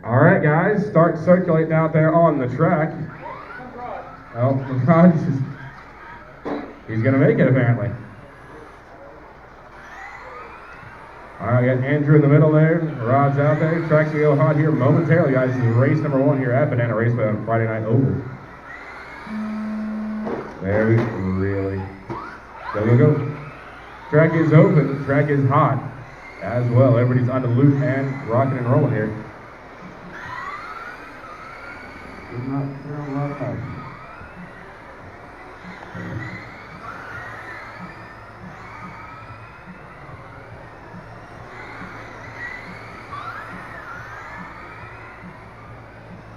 All right, guys, start circulating out there on the track. Oh, Rod, he's going to make it, apparently. All right, got Andrew in the middle there. Rod's out there. Track's going to go hot here momentarily, guys. This is race number 1 here at Banana Raceway on Friday Night Oval. There we really. There we go. Track is open. Track is hot as well. Everybody's on the loop and rocking and rolling here. Did not throw a lot of ice.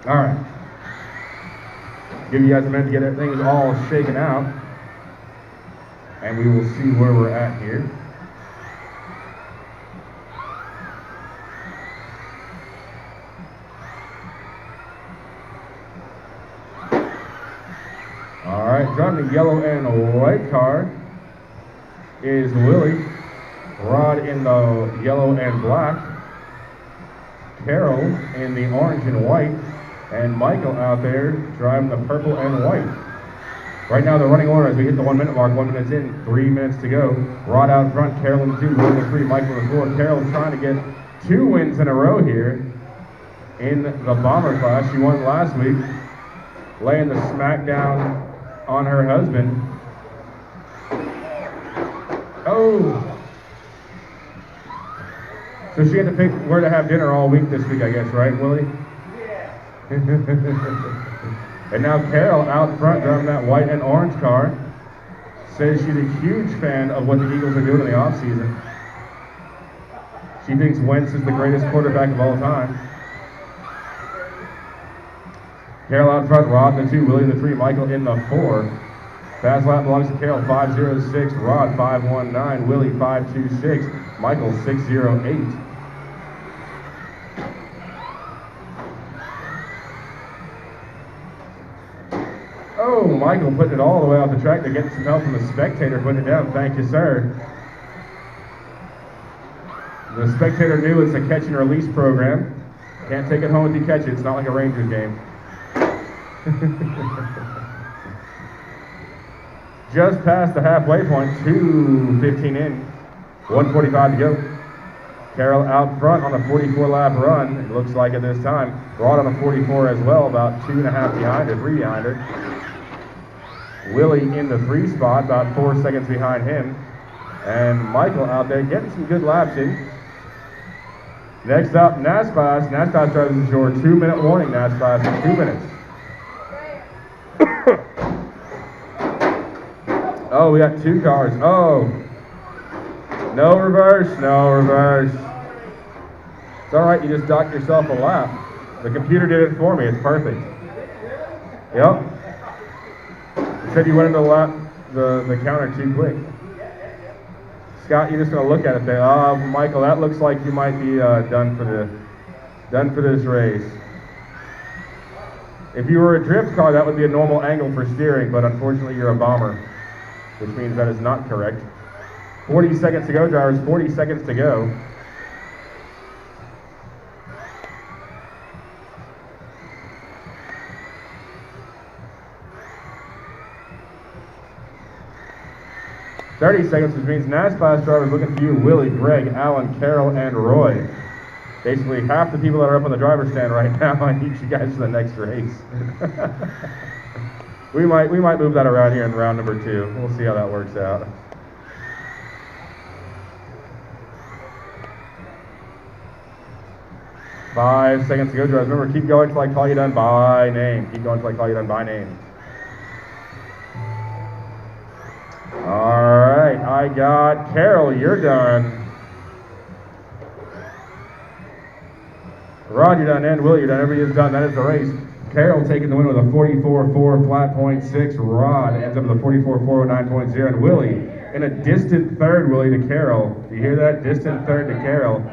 All right. Give you guys a minute to get everything all shaken out. And we will see where we're at here. All right, driving the yellow and white car is Willie. Rod in the yellow and black. Carol in the orange and white. And Michael out there driving the purple and white. Right now, the running order as we hit the 1 minute mark, 1 minute in, 3 minutes to go. Rod out front, Carol in 2, Willie in 3, Michael in 4. Carol trying to get 2 wins in a row here in the bomber class. She won last week, laying the smackdown on her husband. Oh! So she had to pick where to have dinner all week this week, I guess, right, Willie? And now Carol out front driving that white and orange car. Says she's a huge fan of what the Eagles are doing in the offseason. She thinks Wentz is the greatest quarterback of all time. Carol out front, Rod in the 2, Willie in the 3, Michael in the 4. Fast lap belongs to Carol, 5:06, Rod 5:19, Willie 5:26, Michael 6:08. Oh, Michael putting it all the way off the track to get some help from the spectator putting it down. Thank you, sir. The spectator knew it's a catch and release program. Can't take it home if you catch it. It's not like a Rangers game. Just past the halfway point, 2:15 in, 1:45 to go. Carol out front on a 44-lap run, it looks like at this time. Rod on a 44 as well, about 2.5 behind her, 3 behind her. Willie in the 3 spot, about 4 seconds behind him. And Michael out there getting some good laps in. Next up, NAS class. NAS class drivers your 2-minute warning. NAS class in 2 minutes. Oh, we got 2 cars. Oh. No reverse, no reverse. It's all right, you just docked yourself a lap. The computer did it for me, it's perfect. Yep. It said you went into the counter too quick. Scott, you're just gonna look at it there. Michael, that looks like you might be done for this race. If you were a drift car, that would be a normal angle for steering, but unfortunately you're a bomber, which means that is not correct. 40 seconds to go, drivers, 40 seconds to go. $30 which means NAS class drivers looking for you, Willie, Greg, Alan, Carol, and Roy. Basically half the people that are up on the driver's stand right now, I need you guys for the next race. we might move that around here in round number 2. We'll see how that works out. Five seconds to go, drivers. Remember, keep going till I call you done by name. Keep going till I call you done by name. All right, I got Carol, you're done. Rod, you're done, and Will, you're done. Everybody is done. That is the race. Carol taking the win with a 44.4 flat .6. Rod ends up with a 44.409.0. And Willie in a distant third, Willie, to Carol. Do you hear that? Distant third to Carol.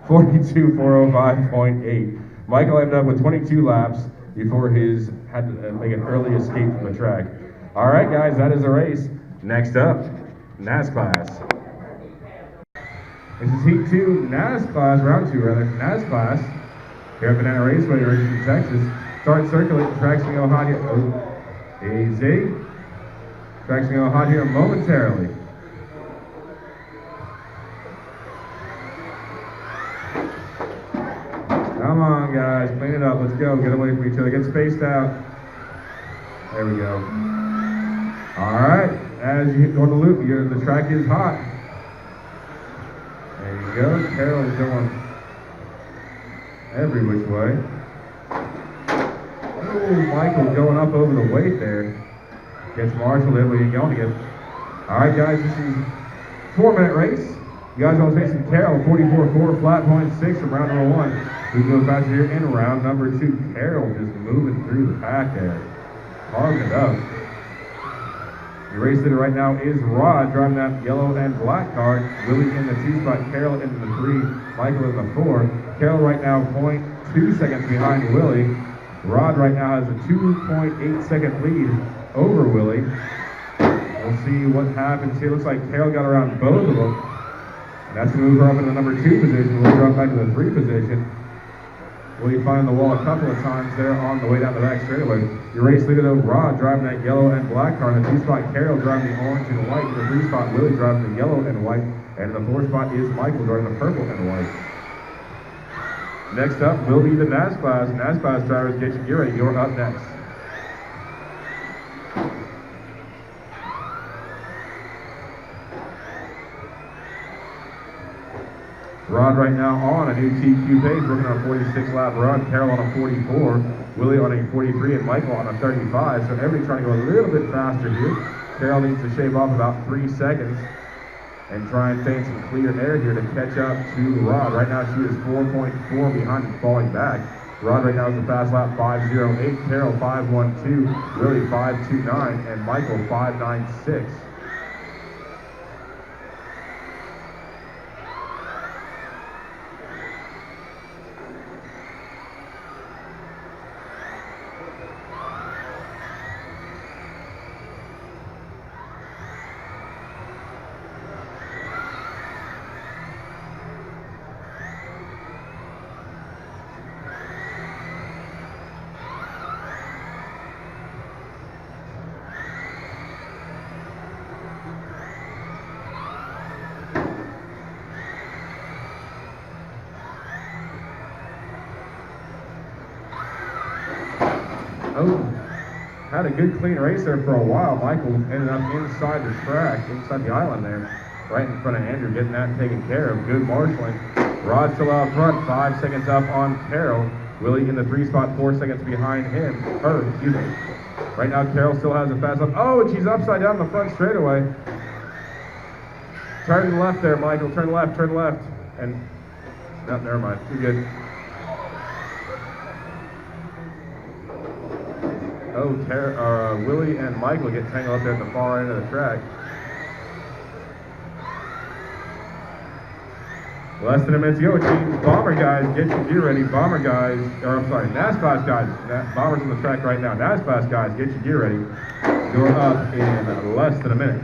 42.405.8. Michael ended up with 22 laps before his had to make an early escape from the track. All right, guys, that is the race. Next up, NAS class. This is Heat 2, NAS class, round 2 rather, NAS class. Here at Banana Raceway, Richardson, Texas. Start circulating. Track's going to go hot here. Oh, easy. Track's going to go hot here momentarily. Come on, guys. Clean it up. Let's go. Get away from each other. Get spaced out. There we go. All right. As you go on the loop, the track is hot. There you go. Carol's going every which way. Oh, Michael going up over the weight there. Gets Marshall in. We're going to get. All right, guys. This is a 4-minute race. You guys are facing Carol, 44.4, flat point 6 from round number 1. We go faster here in round number 2. Carol just moving through the pack there. Carving it up. Your race leader right now is Rod, driving that yellow and black car. Willie in the 2 spot, Carol in the 3, Michael in the 4. Carol right now 0.2 seconds behind Willie. Rod right now has a 2.8 second lead over Willie. We'll see what happens here. Looks like Carol got around both of them. And that's going to move her up in the number 2 position. We'll drop back to the 3 position. Willie find the wall a couple of times there on the way down the back straightaway. Your race leader though, Rod, driving that yellow and black car. In the 2 spot, Carol driving the orange and white. In the 3 spot, Willie driving the yellow and white. And in the 4 spot is Michael driving the purple and white. Next up will be the NAS class. NAS class drivers, get your gear ready. You're up next. Rod right now on a new TQ pace, working on a 46-lap run. Carol on a 44, Willie on a 43, and Michael on a 35. So everybody trying to go a little bit faster here. Carol needs to shave off about 3 seconds and try and take some clear air here to catch up to Rod. Right now she is 4.4 behind and falling back. Rod right now is the fast lap 5.08, Carol 5.12, Willie 5.29, and Michael 5.96. Oh, had a good clean race there for a while. Michael ended up inside the track, inside the island there, right in front of Andrew, getting that taken care of. Good marshaling. Rod still out front, 5 seconds up on Carol. Willie in the 3 spot, 4 seconds behind him. Excuse me. Right now, Carol still has a fast lap. Oh, and she's upside down the front straightaway. Turn left there, Michael. Turn left, turn left. And, no, never mind. You're good. Oh, Willie and Michael get tangled up there at the far end of the track. Less than a minute to go, team. Bomber guys, get your gear ready. Bomber guys, or I'm sorry, NAS class guys. Bomber's on the track right now. NAS class guys, get your gear ready. You're up in less than a minute.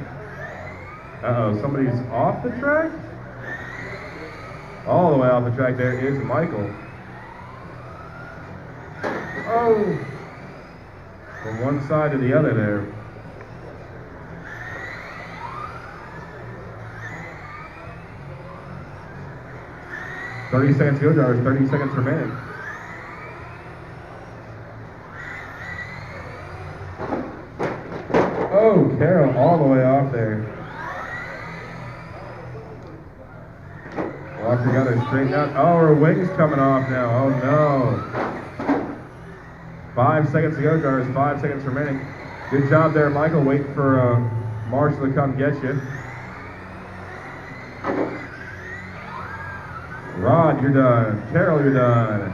Uh-oh, somebody's off the track? All the way off the track there is Michael. Oh! From one side to the other there. "30 seconds to go, drivers. 30 seconds remaining." Oh, Carol all the way off there. Walker got her straightened out. Oh, her wing's coming off now. Oh no. 5 seconds to go, drivers. 5 seconds remaining. Good job there, Michael. Wait for Marshall to come get you. Rod, you're done. Carol, you're done.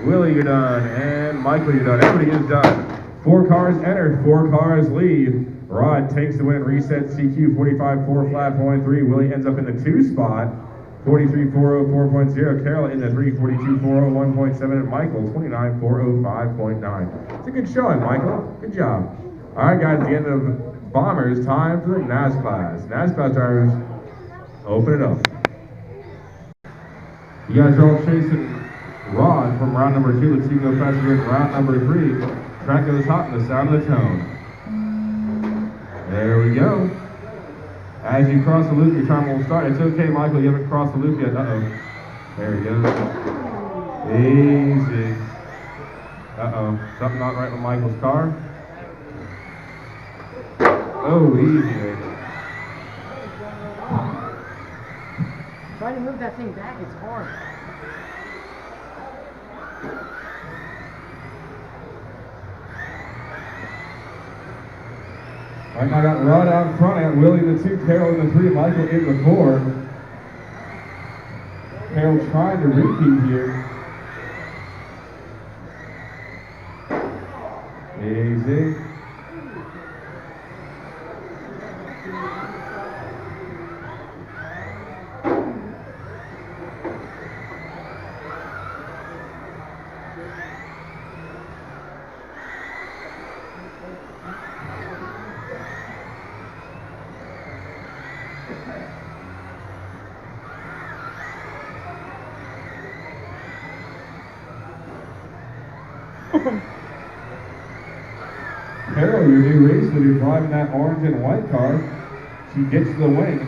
Willie, you're done. And Michael, you're done. Everybody is done. 4 cars entered, 4 cars leave. Rod takes the win, resets CQ 45.4, flat point 3. Willie ends up in the 2 spot. 43.404.0, Carol in the 3, 42.401.7, and Michael 29.405.9. It's a good showing, Michael. Good job. All right, guys, at the end of Bombers, time for the NAS class. NAS class drivers, open it up. You guys are all chasing Rod from round number 2. Let's see go faster in round number 3. Track goes hot in the sound of the tone. There we go. As you cross the loop, your timer will start. It's okay, Michael, you haven't crossed the loop yet. Uh-oh. There he goes. Easy. Uh-oh. Something not right with Michael's car. Oh, easy. Trying to move that thing back, it's hard. Right now I got Rod out in front, I got Willie in the 2, Carol in the 3, Michael in the 4. Carol trying to repeat here. Easy. Carol, your new race leader, driving that orange and white car. She gets to the wing.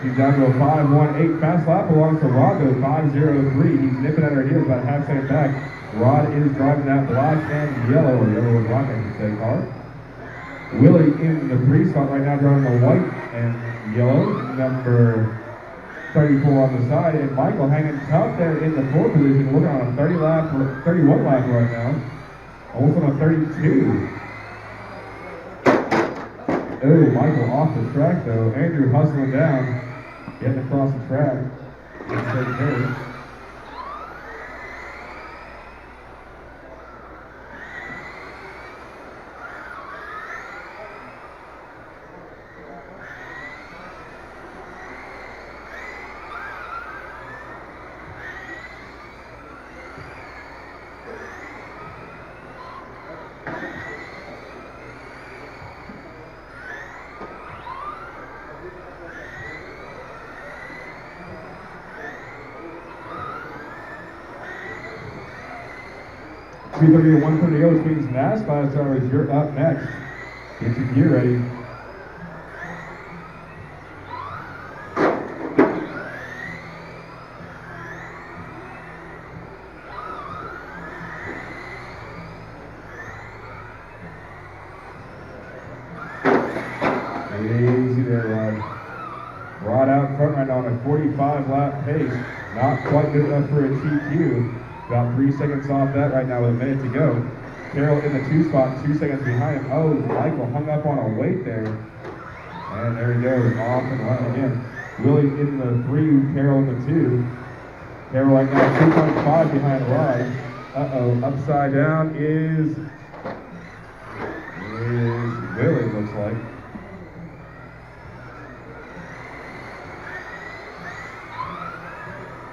She's down to a 5.18 fast lap along to Rod, 5.03. He's nipping at her heels about a half second back. Rod is driving that black and yellow, or yellow and black, I should say, car. Willie in the 3 spot right now, driving the white and yellow, number 34 on the side, and Michael hanging tough there in the 4 position, working on a 31 lap right now. Almost on a 32. Oh, Michael off the track though. Andrew hustling down, getting across the track. Taking care. $330 to $130, which means NASCAR drivers, you're up next. Get your gear ready. Easy there, Rod. Rod out in front right now on a 45 lap pace. Not quite good enough for a TQ. About 3 seconds off that right now with a minute to go. Carol in the 2 spot, 2 seconds behind him. Oh, Michael hung up on a weight there. And there he goes, off and running again. Willie in the 3, Carol in the 2. Carol right now 2.5 behind Rod. Uh-oh, upside down is Willie, looks like.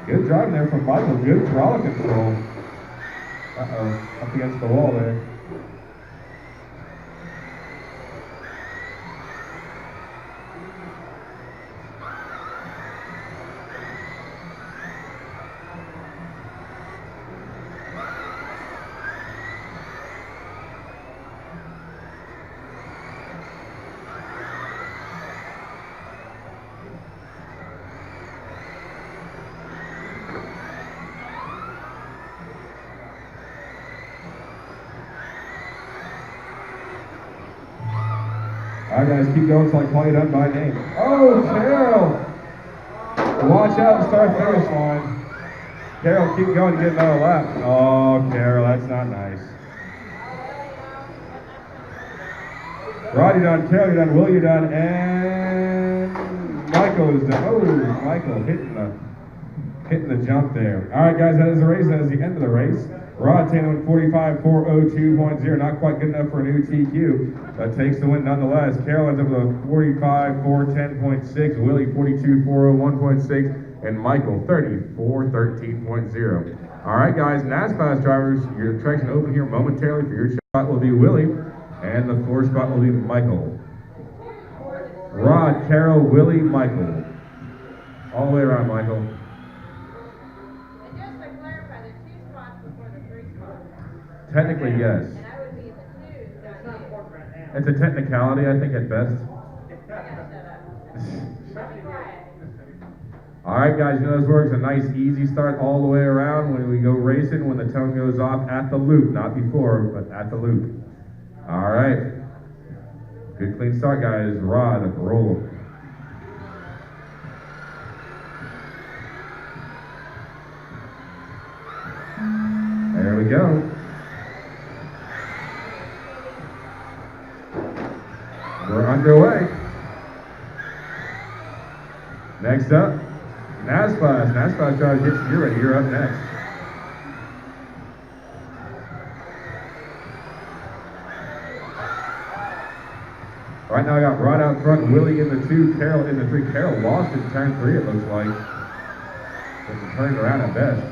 Good driving there from Michael. Good throttle control. Uh-oh, up against the wall there. All right, guys, keep going until I call you done by name. Oh, Carol! Watch out, start finish line. Carol, keep going to get another lap. Oh, Carol, that's not nice. Rod, you're done. Carol, you're done. Will, you're done. And Michael is done. Oh, Michael hitting the jump there. All right, guys, that is the race. That is the end of the race. Rod Taylor 45.402.0, not quite good enough for a new TQ, but takes the win nonetheless. Carol ends up with a 45.410.6, Willie 42.401.6, and Michael 34.13.0. All right, guys, NASCAR drivers, your track's going to open here momentarily. For your spot will be Willie, and the 4 spot will be Michael. Rod, Carol, Willie, Michael. All the way around, Michael. And just to clarify, the Technically, yes. It's a technicality, I think, at best. All right, guys, you know this works. A nice, easy start all the way around when we go racing, when the tone goes off at the loop, not before, but at the loop. All right. Good, clean start, guys. Rod, roll. There we go. We're underway. Next up, NASFAS. NASFAS trying to get you ready. You're up next. Right now I got Rod out front, Willie in the 2, Carol in the 3. Carol lost in turn 3, it looks like. But turned around at best.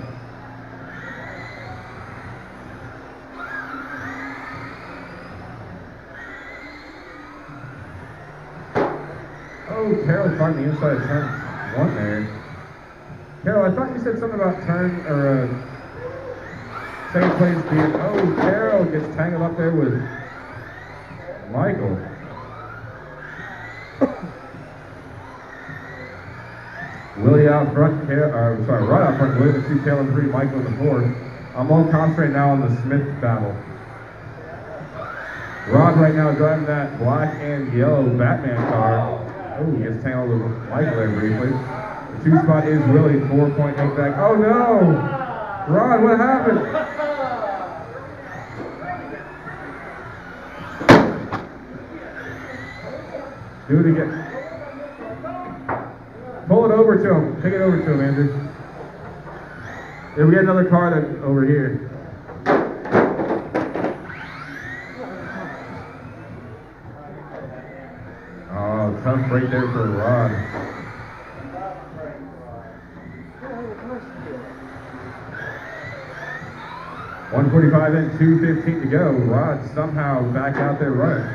Oh, Carol caught the inside of turn 1 there. Carol, I thought you said something about turn, or second place being, oh, Carol gets tangled up there with Michael. Willie out front, Rod out front, Willie in the 2, Carol in the 3, Michael in the 4. I'm all concentrating now on the Smith battle. Rod right now driving that black and yellow Batman car. Oh, he gets tangled with Michael there briefly. The 2 spot is Willie, 4.8 back. Oh no! Rod, what happened? Do it again. Pull it over to him. Take it over to him, Andrew. There, we get another car that over here. Oh, tough break there for Rod. .145 in, 2:15 to go. Rod somehow back out there running.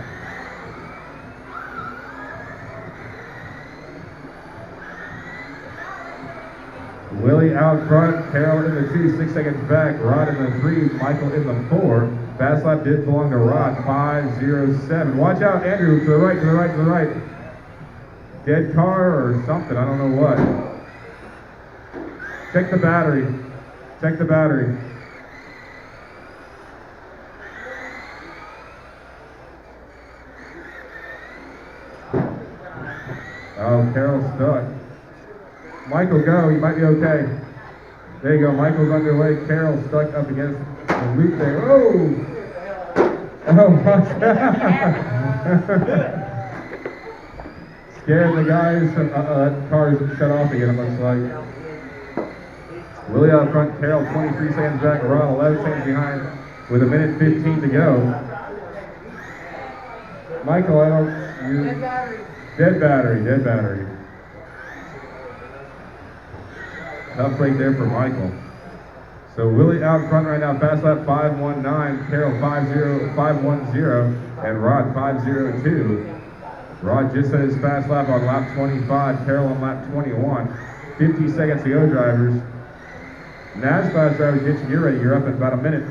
Willie out front, Carol in the 2, 6 seconds back, Rod in the 3, Michael in the 4. Fast lap did belong to Rod, 5:07. Watch out, Andrew, to the right, to the right, to the right. Dead car or something, I don't know what. Check the battery. Check the battery. Oh, Carol's stuck. Michael, go. You might be okay. There you go. Michael's underway. Carol stuck up against the loop there. Oh! Oh, my God. Scared the guys. That car's shut off again, it looks like. Willie out front. Carol 23 seconds back. Rod 11 seconds behind with 1:15 to go. Michael, I don't... Dead battery. Dead battery. Dead battery. Tough break there for Michael. So Willie out front right now, fast lap 5:19, Carol 5:10, and Rod 5:02. Rod just set his fast lap on lap 25, Carol on lap 21. 50 seconds to go, drivers. NASFAS drivers, get your gear ready. You're up in about a minute.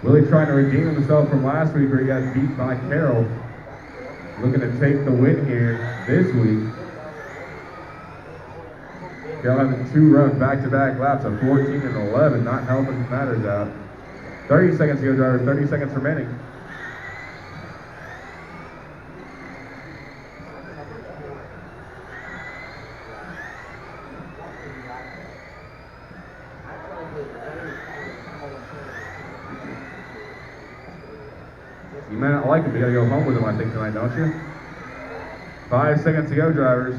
Willie trying to redeem himself from last week where he got beat by Carol. Looking to take the win here this week. Carol having 2 runs back-to-back laps of 14 and 11, not helping matters out. 30 seconds to go, drivers, 30 seconds remaining. You may not like him, but you gotta go home with him, I think, tonight, don't you? 5 seconds to go, drivers.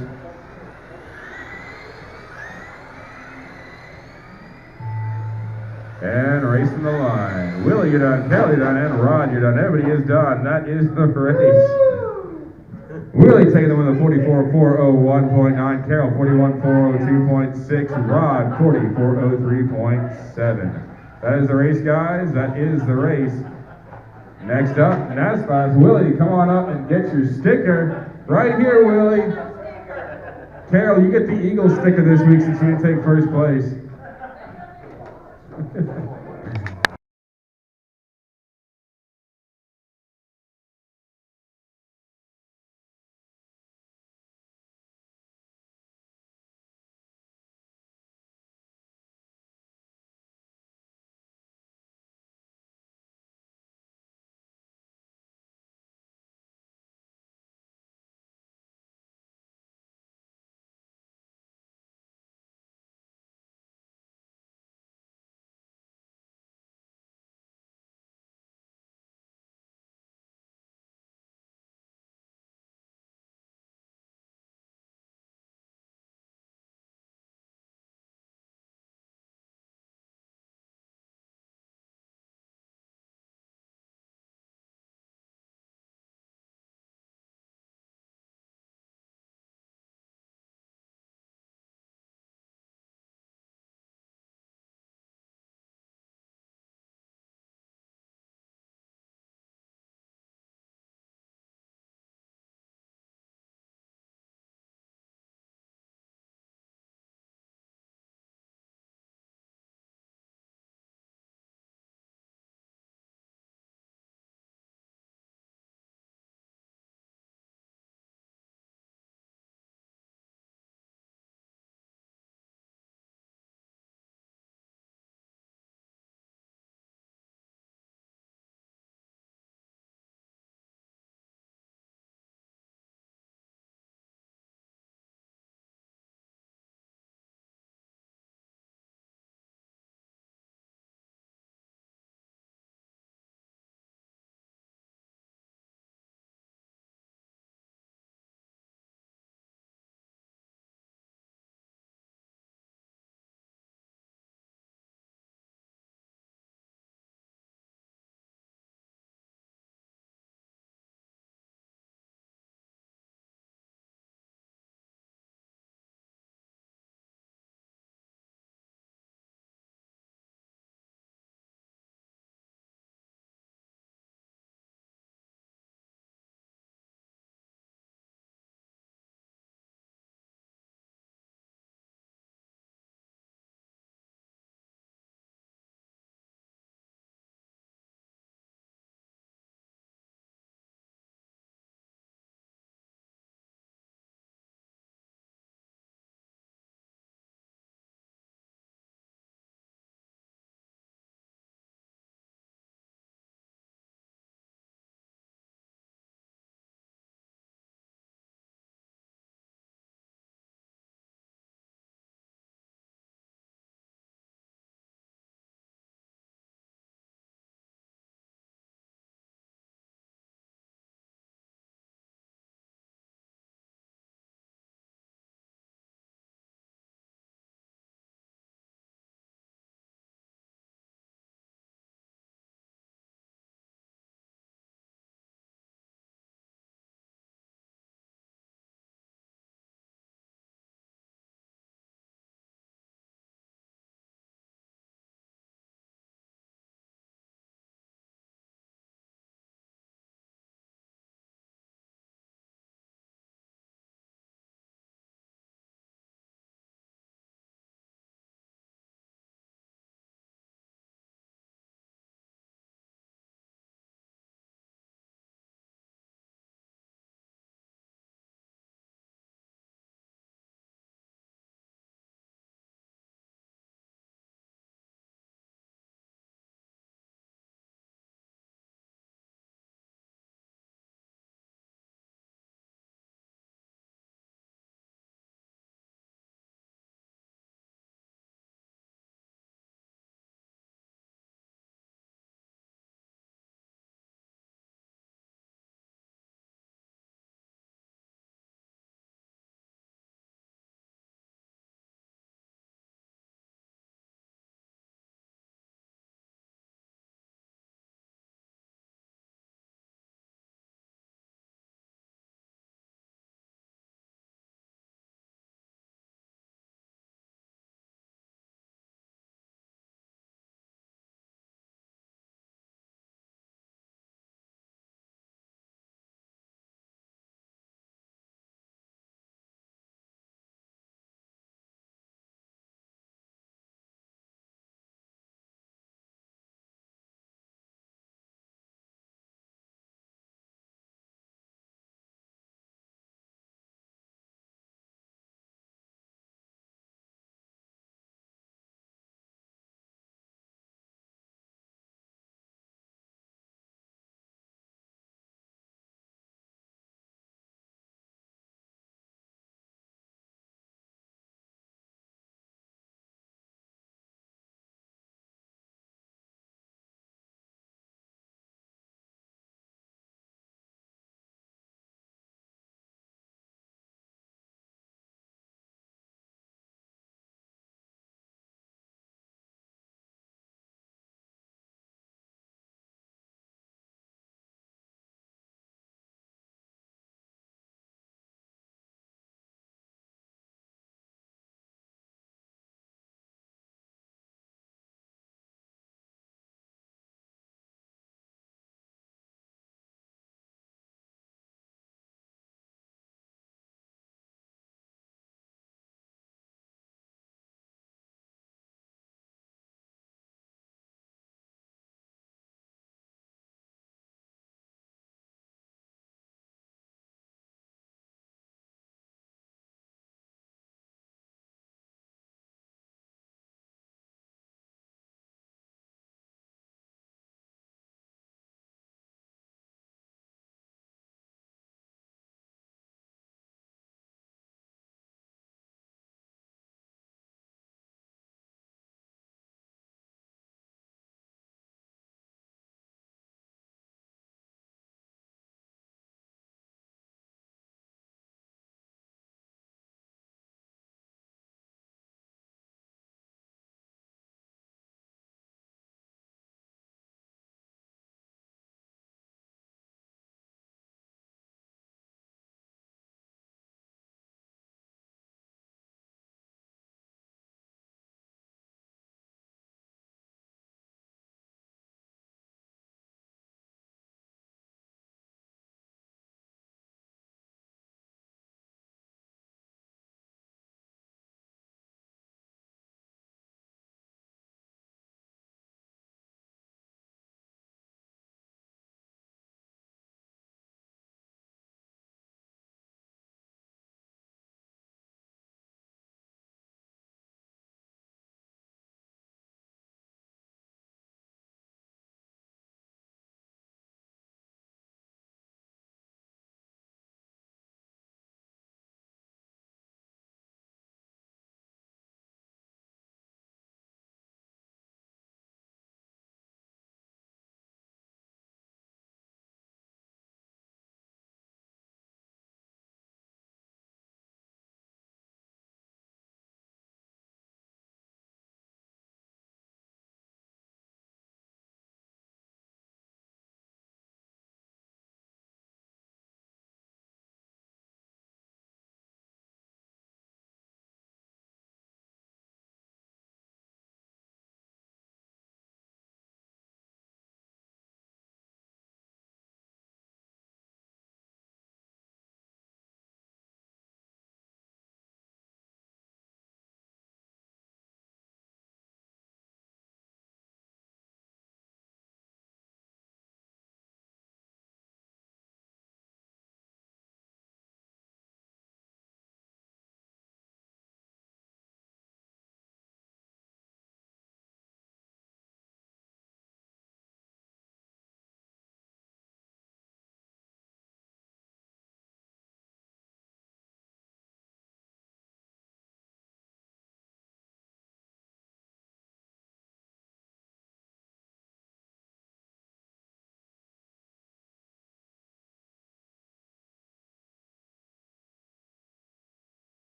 And racing the line. Willie, you're done. Carol, you're done. And Rod, you're done. Everybody is done. That is the race. Willie taking the win with 44.401.9. Carol, 41.402.6. Rod, 40.403.7. That is the race, guys. That is the race. Next up, NASFAS. Willie, come on up and get your sticker. Right here, Willie. Carol, you get the Eagle sticker this week since you didn't take first place. Yes.